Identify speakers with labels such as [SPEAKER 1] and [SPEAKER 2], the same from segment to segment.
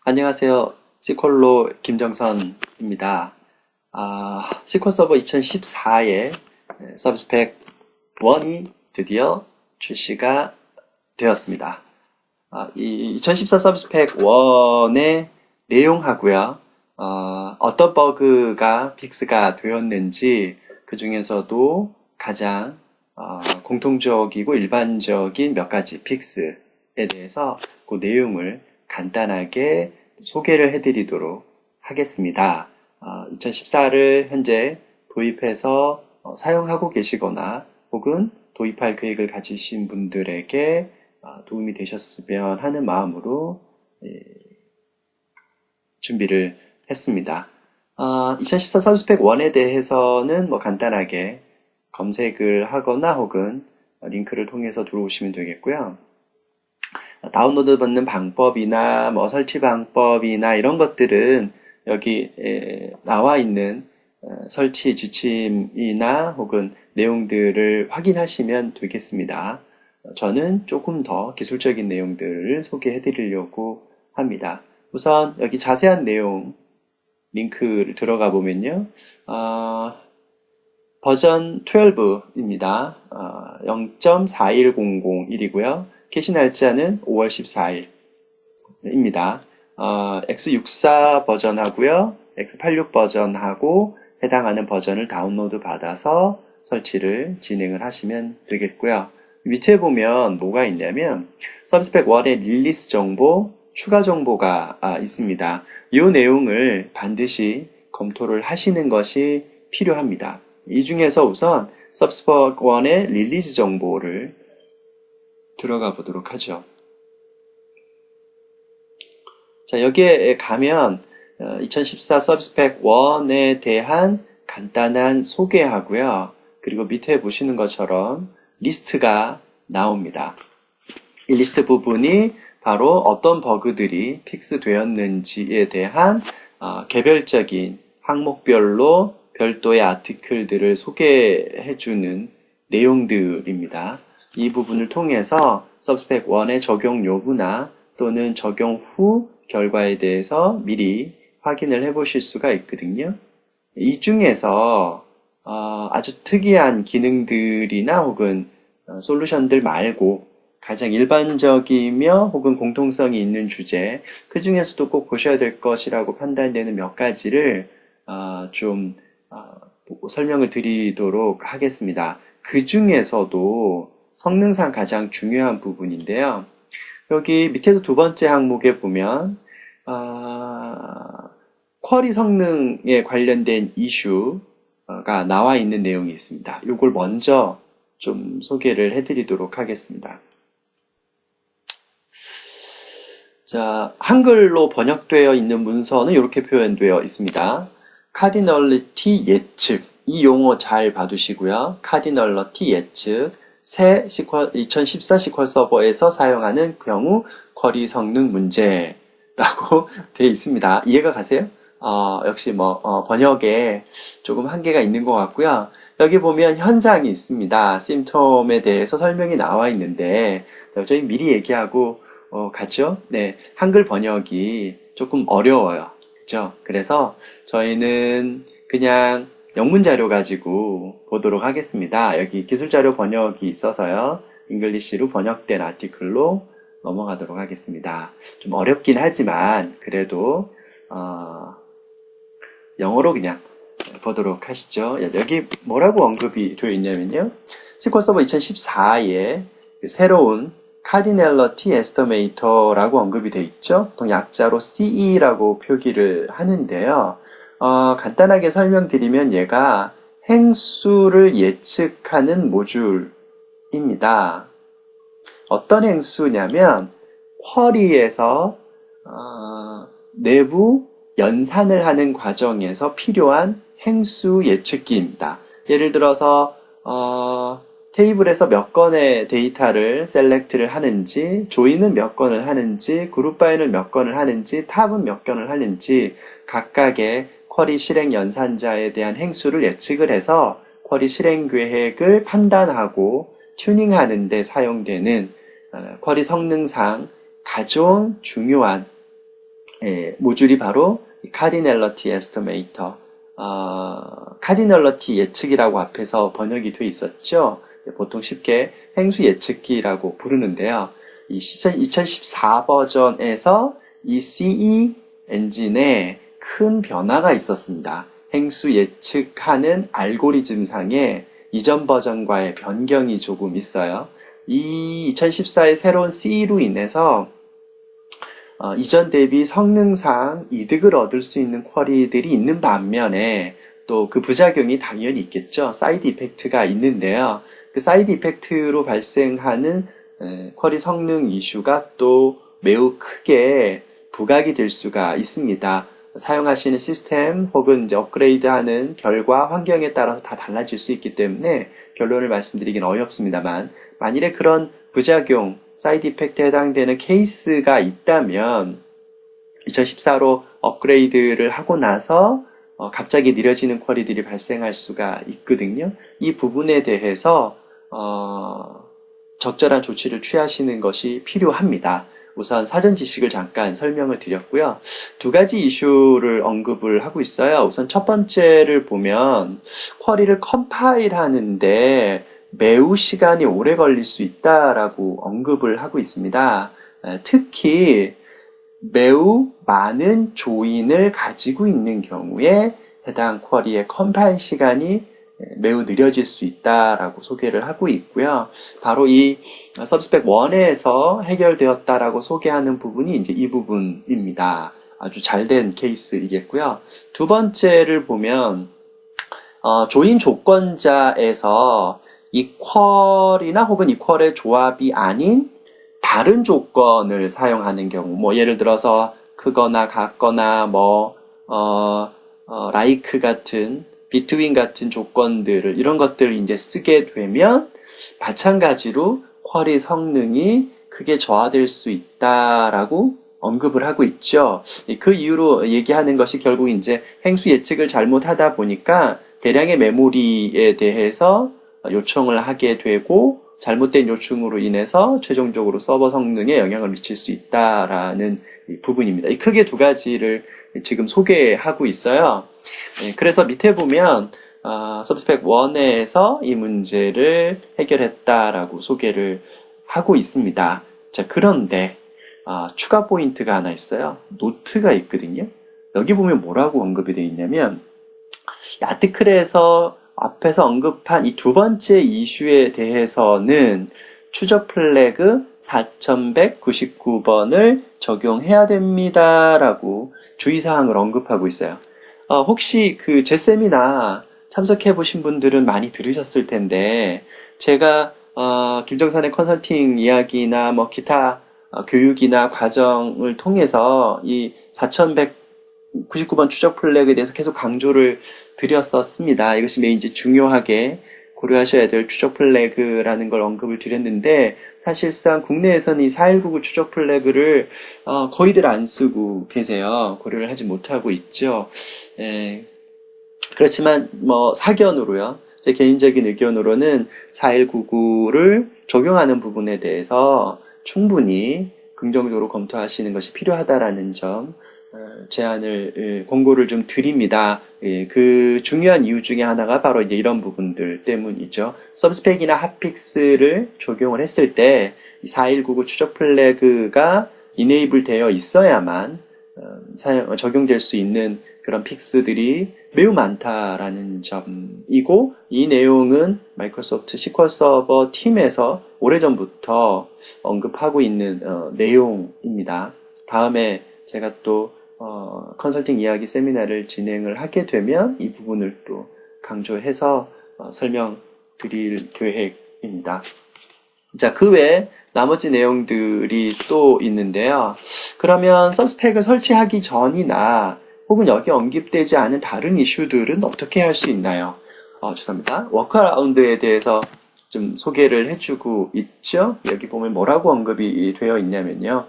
[SPEAKER 1] 안녕하세요. 시퀄로 김정선입니다. 시퀄 서버 2014에 서비스팩 1이 드디어 출시가 되었습니다. 이 2014 서비스팩 1의 내용하고요. 어떤 버그가 픽스가 되었는지 그 중에서도 가장 공통적이고 일반적인 몇 가지 픽스에 대해서 그 내용을 간단하게 소개를 해드리도록 하겠습니다. 2014를 현재 도입해서 사용하고 계시거나 혹은 도입할 계획을 가지신 분들에게 도움이 되셨으면 하는 마음으로 준비를 했습니다. 2014 서비스팩 1에 대해서는 간단하게 검색을 하거나 혹은 링크를 통해서 들어오시면 되겠고요. 다운로드 받는 방법이나 설치 방법이나 이런 것들은 여기 나와 있는 설치 지침이나 혹은 내용들을 확인하시면 되겠습니다. 저는 조금 더 기술적인 내용들을 소개해 드리려고 합니다. 우선 여기 자세한 내용 링크를 들어가 보면요. 버전 12입니다. 0.41001이고요. 게시 날짜는 5월 14일입니다. X64 버전하고요. X86 버전하고 해당하는 버전을 다운로드 받아서 설치를 진행을 하시면 되겠고요. 밑에 보면 뭐가 있냐면 서비스팩 1의 릴리스 정보, 추가 정보가 있습니다. 이 내용을 반드시 검토를 하시는 것이 필요합니다. 이 중에서 우선 서비스팩 1의 릴리스 정보를 들어가 보도록 하죠. 자, 여기에 가면 2014 서비스팩 1에 대한 간단한 소개하고요. 그리고 밑에 보시는 것처럼 리스트가 나옵니다. 이 리스트 부분이 바로 어떤 버그들이 픽스되었는지에 대한 개별적인 항목별로 별도의 아티클들을 소개해주는 내용들입니다. 이 부분을 통해서 서비스팩 1의 적용 여부나 또는 적용 후 결과에 대해서 미리 확인을 해 보실 수가 있거든요. 이 중에서 아주 특이한 기능들이나 혹은 솔루션들 말고 가장 일반적이며 혹은 공통성이 있는 주제, 그 중에서도 꼭 보셔야 될 것이라고 판단되는 몇 가지를 설명을 드리도록 하겠습니다. 그 중에서도 성능상 가장 중요한 부분인데요. 여기 밑에서 두 번째 항목에 보면 쿼리 성능에 관련된 이슈가 나와 있는 내용이 있습니다. 이걸 먼저 좀 소개를 해드리도록 하겠습니다. 자, 한글로 번역되어 있는 문서는 이렇게 표현되어 있습니다. 카디널리티 예측, 이 용어 잘 봐두시고요. 카디널리티 예측, 새 2014 시퀄 서버에서 사용하는 경우 쿼리 성능 문제라고 되어 있습니다. 이해가 가세요? 역시 번역에 조금 한계가 있는 것 같고요. 여기 보면 현상이 있습니다. 심톰에 대해서 설명이 나와 있는데, 저희 미리 얘기하고 가죠? 네, 한글 번역이 조금 어려워요. 그죠? 그래서 저희는 그냥 영문 자료 가지고 보도록 하겠습니다. 여기 기술 자료 번역이 있어서요. 잉글리시로 번역된 아티클로 넘어가도록 하겠습니다. 좀 어렵긴 하지만 그래도 영어로 그냥 보도록 하시죠. 여기 뭐라고 언급이 되어 있냐면요. SQL 서버 2014에 새로운 카디널리티 에스티메이터라고 언급이 되어 있죠. 보통 약자로 CE라고 표기를 하는데요. 간단하게 설명드리면 얘가 행수를 예측하는 모듈입니다. 어떤 행수냐면 쿼리에서 내부 연산을 하는 과정에서 필요한 행수 예측기입니다. 예를 들어서 테이블에서 몇 건의 데이터를 셀렉트를 하는지, 조인은 몇 건을 하는지, 그룹 바이는 몇 건을 하는지, 탑은 몇 건을 하는지 각각의 쿼리 실행 연산자에 대한 행수를 예측을 해서 쿼리 실행 계획을 판단하고 튜닝하는 데 사용되는 쿼리 성능상 가장 중요한 모듈이 바로 카디널러티 에스티메이터, 카디널러티 예측이라고 앞에서 번역이 돼 있었죠. 보통 쉽게 행수 예측기라고 부르는데요. 이 2014 버전에서 이 CE 엔진에 큰 변화가 있었습니다. 행수 예측하는 알고리즘상에 이전 버전과의 변경이 조금 있어요. 이 2014의 새로운 CE로 인해서 이전 대비 성능상 이득을 얻을 수 있는 쿼리들이 있는 반면에 또 그 부작용이 당연히 있겠죠. 사이드 이펙트가 있는데요. 그 사이드 이펙트로 발생하는 쿼리 성능 이슈가 또 매우 크게 부각이 될 수가 있습니다. 사용하시는 시스템 혹은 이제 업그레이드하는 결과 환경에 따라서 다 달라질 수 있기 때문에 결론을 말씀드리긴 어렵습니다만, 만일에 그런 부작용, 사이드 이펙트에 해당되는 케이스가 있다면 2014로 업그레이드를 하고 나서 갑자기 느려지는 쿼리들이 발생할 수가 있거든요. 이 부분에 대해서 적절한 조치를 취하시는 것이 필요합니다. 우선 사전 지식을 잠깐 설명을 드렸고요. 두 가지 이슈를 언급을 하고 있어요. 우선 첫 번째를 보면 쿼리를 컴파일 하는데 매우 시간이 오래 걸릴 수 있다라고 언급을 하고 있습니다. 특히 매우 많은 조인을 가지고 있는 경우에 해당 쿼리의 컴파일 시간이 매우 느려질 수 있다라고 소개를 하고 있고요. 바로 이 서브스펙 1에서 해결되었다라고 소개하는 부분이 이제 이 부분입니다. 아주 잘된 케이스이겠고요. 두 번째를 보면 조인 조건자에서 이퀄이나 혹은 이퀄의 조합이 아닌 다른 조건을 사용하는 경우, 뭐 예를 들어서 크거나 같거나 like 같은 between 같은 조건들을, 이런 것들을 이제 쓰게 되면 마찬가지로 쿼리 성능이 크게 저하될 수 있다라고 언급을 하고 있죠. 그 이유로 얘기하는 것이 결국 이제 행수 예측을 잘못하다 보니까 대량의 메모리에 대해서 요청을 하게 되고, 잘못된 요청으로 인해서 최종적으로 서버 성능에 영향을 미칠 수 있다라는 부분입니다. 크게 두 가지를 지금 소개하고 있어요. 그래서 밑에 보면 서브스펙 1에서 이 문제를 해결했다라고 소개를 하고 있습니다. 자, 그런데 추가 포인트가 하나 있어요. 노트가 있거든요. 여기 보면 뭐라고 언급이 되어 있냐면, 아티클에서 앞에서 언급한 이 두 번째 이슈에 대해서는 추적 플래그 4199번을 적용해야 됩니다라고 주의사항을 언급하고 있어요. 혹시 그 제 세미나 참석해 보신 분들은 많이 들으셨을 텐데, 제가 김정산의 컨설팅 이야기나 뭐 기타 교육이나 과정을 통해서 이 4199번 추적 플래그에 대해서 계속 강조를 드렸었습니다. 이것이 매우 이제 중요하게 고려하셔야 될 추적 플래그라는 걸 언급을 드렸는데, 사실상 국내에서는 이 4199 추적 플래그를 거의들 안 쓰고 계세요. 고려를 하지 못하고 있죠. 그렇지만 뭐 사견으로요, 제 개인적인 의견으로는 4199를 적용하는 부분에 대해서 충분히 긍정적으로 검토하시는 것이 필요하다라는 점 제안을, 공고를 좀 드립니다. 그 중요한 이유 중에 하나가 바로 이제 이런 부분들 때문이죠. 서브스펙이나 핫픽스를 적용을 했을 때 4199 추적 플래그가 이네이블 되어 있어야만 적용될 수 있는 그런 픽스들이 매우 많다라는 점이고, 이 내용은 마이크로소프트 SQL 서버 팀에서 오래전부터 언급하고 있는 내용입니다. 다음에 제가 또 컨설팅 이야기 세미나를 진행을 하게 되면 이 부분을 또 강조해서 설명드릴 계획입니다. 자, 그 외에 나머지 내용들이 또 있는데요. 그러면 서브스펙을 설치하기 전이나 혹은 여기 언급되지 않은 다른 이슈들은 어떻게 할 수 있나요? 죄송합니다. 워크어라운드에 대해서 좀 소개를 해주고 있죠. 여기 보면 뭐라고 언급이 되어 있냐면요.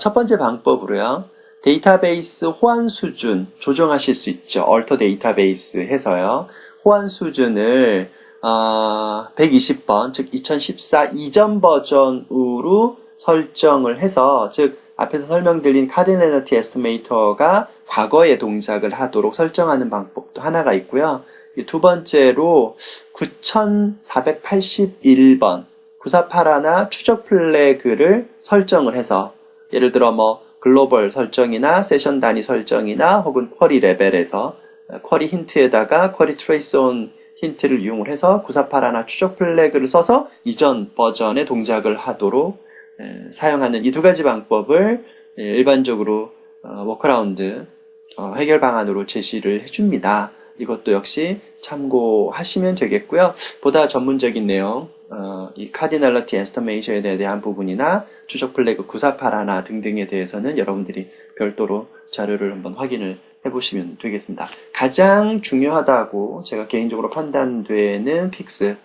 [SPEAKER 1] 첫 번째 방법으로요, 데이터베이스 호환 수준 조정하실 수 있죠. 얼터 데이터베이스 해서요, 호환 수준을 120번, 즉 2014 이전 버전으로 설정을 해서, 즉 앞에서 설명드린 카디널리티 에스티메이터가 과거의 동작을 하도록 설정하는 방법도 하나가 있고요. 두 번째로 9481번 9481 추적 플래그를 설정을 해서 예를 들어 뭐 글로벌 설정이나 세션 단위 설정이나 혹은 쿼리 레벨에서 쿼리 힌트에다가 쿼리 트레이스 온 힌트를 이용을 해서 9481 추적 플래그를 써서 이전 버전의 동작을 하도록 사용하는 이 두 가지 방법을 일반적으로 워크라운드 해결 방안으로 제시를 해줍니다. 이것도 역시 참고하시면 되겠고요. 보다 전문적인 내용, 이 카디널리티 에스티메이션에 대한 부분이나 추적 플래그 9481 등등에 대해서는 여러분들이 별도로 자료를 한번 확인을 해보시면 되겠습니다. 가장 중요하다고 제가 개인적으로 판단되는 픽스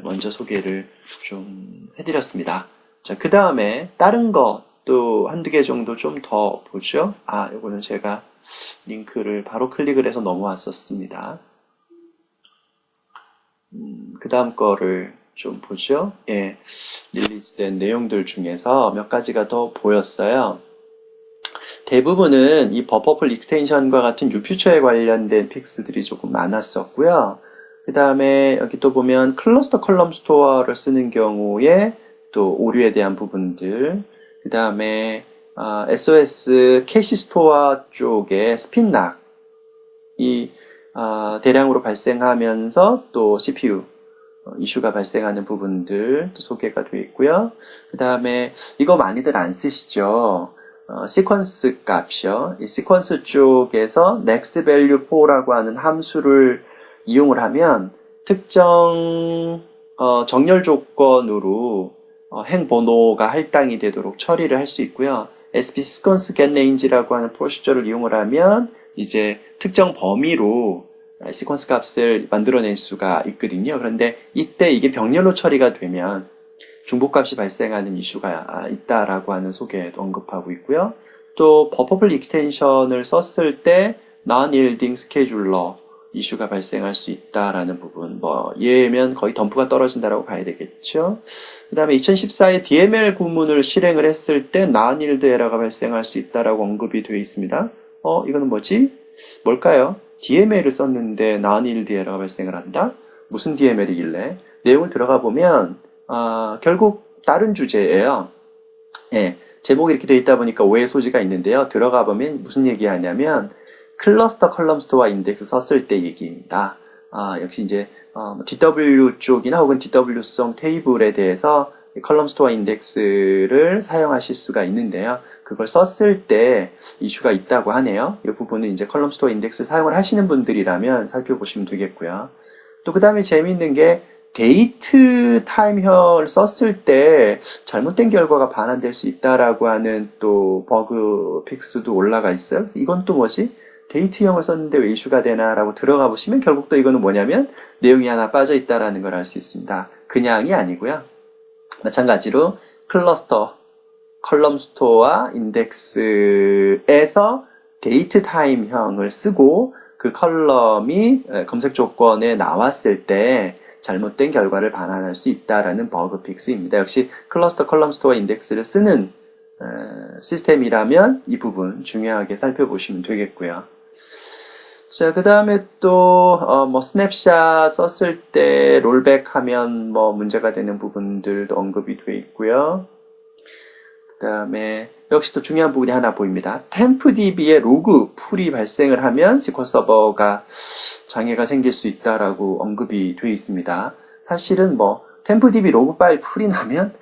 [SPEAKER 1] 먼저 소개를 좀 해드렸습니다. 자, 그 다음에 다른 거 또 한두 개 정도 좀 더 보죠. 요거는 제가 링크를 바로 클릭을 해서 넘어왔었습니다. 그 다음 거를 좀 보죠. 예, 릴리즈된 내용들 중에서 몇 가지가 더 보였어요. 대부분은 이 버퍼풀 익스텐션과 같은 유퓨처에 관련된 픽스들이 조금 많았었고요. 그 다음에 여기 또 보면 클러스터 컬럼 스토어를 쓰는 경우에 또 오류에 대한 부분들, 그 다음에 SOS 캐시 스토어 쪽에 스핀락이 대량으로 발생하면서 또 CPU 이슈가 발생하는 부분들 또 소개가 되어 있고요. 그 다음에 이거 많이들 안 쓰시죠. 시퀀스 값이요. 이 시퀀스 쪽에서 next value 4라고 하는 함수를 이용을 하면 특정 정렬 조건으로 행 번호가 할당이 되도록 처리를 할 수 있고요. SP 시퀀스 get range라고 하는 프로시저를 이용을 하면 이제 특정 범위로 시퀀스 값을 만들어낼 수가 있거든요. 그런데 이때 이게 병렬로 처리가 되면 중복값이 발생하는 이슈가 있다라고 하는 소개도 언급하고 있고요. 또 버퍼풀 익스텐션을 썼을 때 non-yielding scheduler 이슈가 발생할 수 있다라는 부분, 얘면 거의 덤프가 떨어진다라고 봐야 되겠죠. 그 다음에 2014에 DML 구문을 실행을 했을 때 non-yield 에러가 발생할 수 있다라고 언급이 되어 있습니다. 이거는 뭐지? 뭘까요? DML을 썼는데 non-yield 에러가 발생을 한다? 무슨 DML이길래? 내용을 들어가 보면 결국 다른 주제예요. 예, 제목이 이렇게 되어 있다 보니까 오해 소지가 있는데요. 들어가 보면 무슨 얘기하냐면 클러스터 컬럼 스토어 인덱스 썼을 때 얘기입니다. 역시 이제 DW 쪽이나 혹은 DW성 테이블에 대해서 컬럼 스토어 인덱스를 사용하실 수가 있는데요. 그걸 썼을 때 이슈가 있다고 하네요. 이 부분은 이제 컬럼 스토어 인덱스 사용을 하시는 분들이라면 살펴보시면 되겠고요. 또 그 다음에 재미있는 게 데이트 타임형을 썼을 때 잘못된 결과가 반환될 수 있다라고 하는 또 버그 픽스도 올라가 있어요. 이건 또 뭐지? 데이트형을 썼는데 왜 이슈가 되나라고 들어가 보시면 결국 또 이거는 뭐냐면 내용이 하나 빠져 있다라는 걸 알 수 있습니다. 그냥이 아니고요. 마찬가지로 클러스터, 컬럼 스토어 인덱스에서 데이트 타임형을 쓰고 그 컬럼이 검색 조건에 나왔을 때 잘못된 결과를 반환할 수 있다라는 버그 픽스입니다. 역시 클러스터 컬럼 스토어 인덱스를 쓰는 시스템이라면 이 부분 중요하게 살펴보시면 되겠고요. 자, 그 다음에 또, 스냅샷 썼을 때 롤백 하면 문제가 되는 부분들도 언급이 되어 있고요. 그 다음에 역시 또 중요한 부분이 하나 보입니다. TempDB에 로그 풀이 발생을 하면 SQL 서버가 장애가 생길 수 있다라고 언급이 되어 있습니다. 사실은 TempDB 로그 파일 풀이 나면,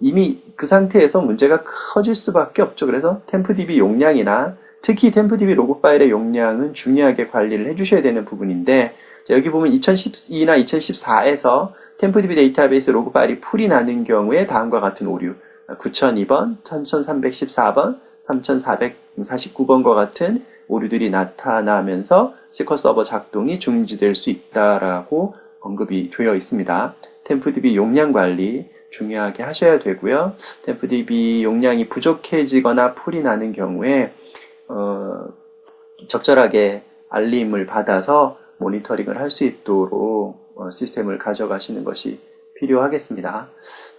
[SPEAKER 1] 이미 그 상태에서 문제가 커질 수밖에 없죠. 그래서 TempDB 용량이나 특히 TempDB 로그 파일의 용량은 중요하게 관리를 해주셔야 되는 부분인데, 여기 보면 2012나 2014에서 TempDB 데이터베이스 로그 파일이 풀이 나는 경우에 다음과 같은 오류 9002번, 3314번, 3449번과 같은 오류들이 나타나면서 SQL 서버 작동이 중지될 수 있다라고 언급이 되어 있습니다. TempDB 용량 관리 중요하게 하셔야 되고요. TempDB 용량이 부족해지거나 풀이 나는 경우에 적절하게 알림을 받아서 모니터링을 할 수 있도록 시스템을 가져가시는 것이 필요하겠습니다.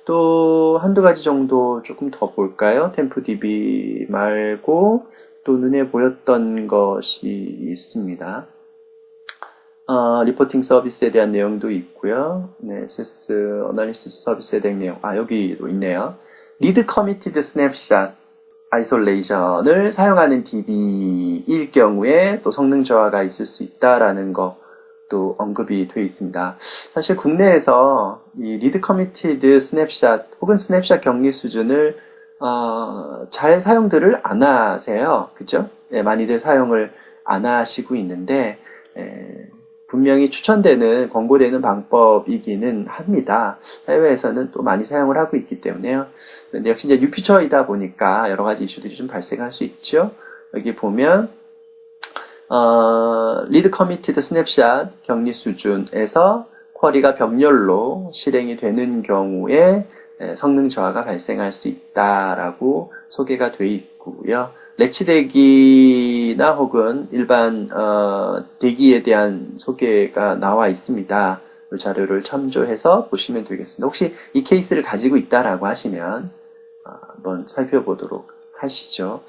[SPEAKER 1] 또 한두 가지 정도 조금 더 볼까요? 템프DB 말고 또 눈에 보였던 것이 있습니다. 리포팅 서비스에 대한 내용도 있고요. 네, SS 어널리시스 서비스에 대한 내용. 여기도 있네요. 리드 커미티드 스냅샷 아이솔레이션을 사용하는 DB일 경우에 또 성능 저하가 있을 수 있다라는 것도 언급이 되어 있습니다. 사실 국내에서 이 리드 커미티드 스냅샷 혹은 스냅샷 격리 수준을 잘 사용들을 안 하세요. 그죠? 네, 많이들 사용을 안 하시고 있는데 분명히 추천되는, 권고되는 방법이기는 합니다. 해외에서는 또 많이 사용을 하고 있기 때문에요. 근데 역시 이제 뉴피처이다 보니까 여러 가지 이슈들이 좀 발생할 수 있죠. 여기 보면, 리드 커미티드 스냅샷 격리 수준에서 쿼리가 병렬로 실행이 되는 경우에 성능 저하가 발생할 수 있다라고 소개가 되어 있고요. 래치 대기나 혹은 일반 대기에 대한 소개가 나와 있습니다. 이 자료를 참조해서 보시면 되겠습니다. 혹시 이 케이스를 가지고 있다라고 하시면 한번 살펴보도록 하시죠.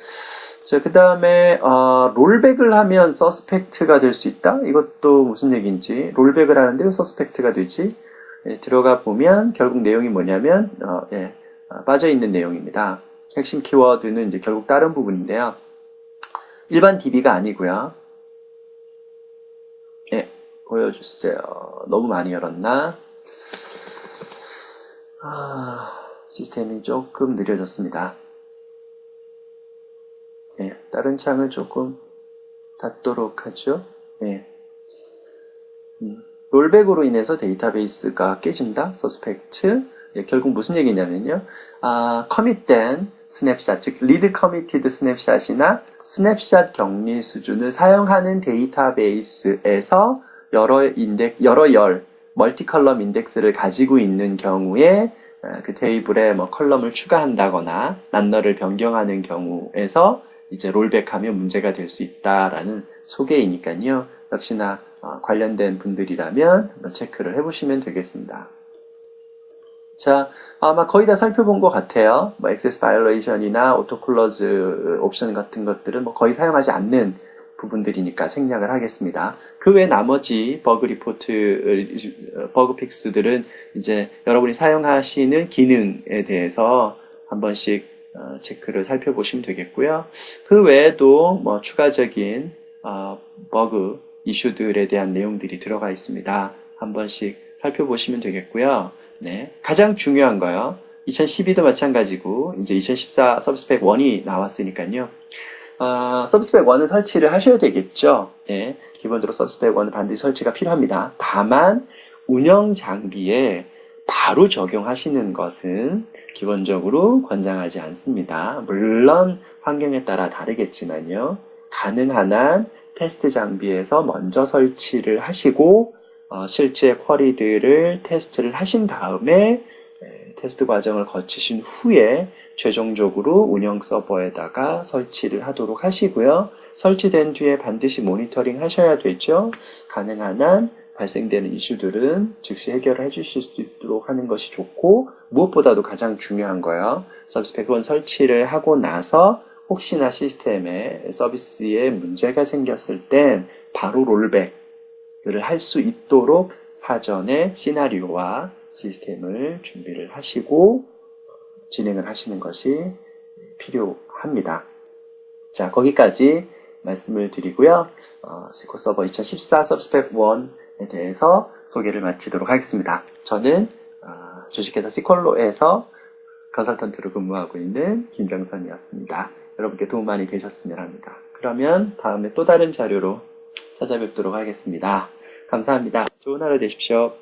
[SPEAKER 1] 자, 그 다음에 롤백을 하면 서스펙트가 될 수 있다? 이것도 무슨 얘기인지. 롤백을 하는데 왜 서스펙트가 되지? 들어가 보면 결국 내용이 뭐냐면 빠져있는 내용입니다. 핵심 키워드는 이제 결국 다른 부분인데요. 일반 DB가 아니고요. 보여주세요. 너무 많이 열었나? 시스템이 조금 느려졌습니다. 다른 창을 조금 닫도록 하죠. 롤백으로 인해서 데이터베이스가 깨진다? 서스펙트. 결국 무슨 얘기냐면요. 커밋된 스냅샷, 즉 리드 커미티드 스냅샷이나 스냅샷 격리 수준을 사용하는 데이터베이스에서 여러 열 멀티컬럼 인덱스를 가지고 있는 경우에 그 테이블에 컬럼을 추가한다거나 란너를 변경하는 경우에서 이제 롤백하면 문제가 될 수 있다라는 소개이니까요. 역시나 관련된 분들이라면 한번 체크를 해보시면 되겠습니다. 자, 아마 거의 다 살펴본 것 같아요. 액세스 바이올레이션이나 오토클로즈 옵션 같은 것들은 거의 사용하지 않는 부분들이니까 생략을 하겠습니다. 그 외 나머지 버그 리포트, 버그 픽스들은 이제 여러분이 사용하시는 기능에 대해서 한 번씩 체크를 살펴보시면 되겠고요. 그 외에도 추가적인 버그 이슈들에 대한 내용들이 들어가 있습니다. 한 번씩 살펴보시면 되겠고요. 가장 중요한 거요. 2012도 마찬가지고 이제 2014 서비스팩 1이 나왔으니까요. 서비스팩 1은 설치를 하셔야 되겠죠. 기본적으로 서비스팩 1은 반드시 설치가 필요합니다. 다만 운영 장비에 바로 적용하시는 것은 기본적으로 권장하지 않습니다. 물론 환경에 따라 다르겠지만요. 가능한 한 테스트 장비에서 먼저 설치를 하시고 실제 쿼리들을 테스트를 하신 다음에 테스트 과정을 거치신 후에 최종적으로 운영 서버에다가 설치를 하도록 하시고요. 설치된 뒤에 반드시 모니터링 하셔야 되죠. 가능한 한 발생되는 이슈들은 즉시 해결을 해주실 수 있도록 하는 것이 좋고, 무엇보다도 가장 중요한 거요. 서비스 100원 설치를 하고 나서 혹시나 시스템에 서비스에 문제가 생겼을 땐 바로 롤백을 할 수 있도록 사전에 시나리오와 시스템을 준비를 하시고 진행을 하시는 것이 필요합니다. 자, 거기까지 말씀을 드리고요. SQL 서버 2014 서비스팩 1에 대해서 소개를 마치도록 하겠습니다. 저는 주식회사 시퀄로에서 컨설턴트로 근무하고 있는 김정선이었습니다. 여러분께 도움 많이 되셨으면 합니다. 그러면 다음에 또 다른 자료로 찾아뵙도록 하겠습니다. 감사합니다. 좋은 하루 되십시오.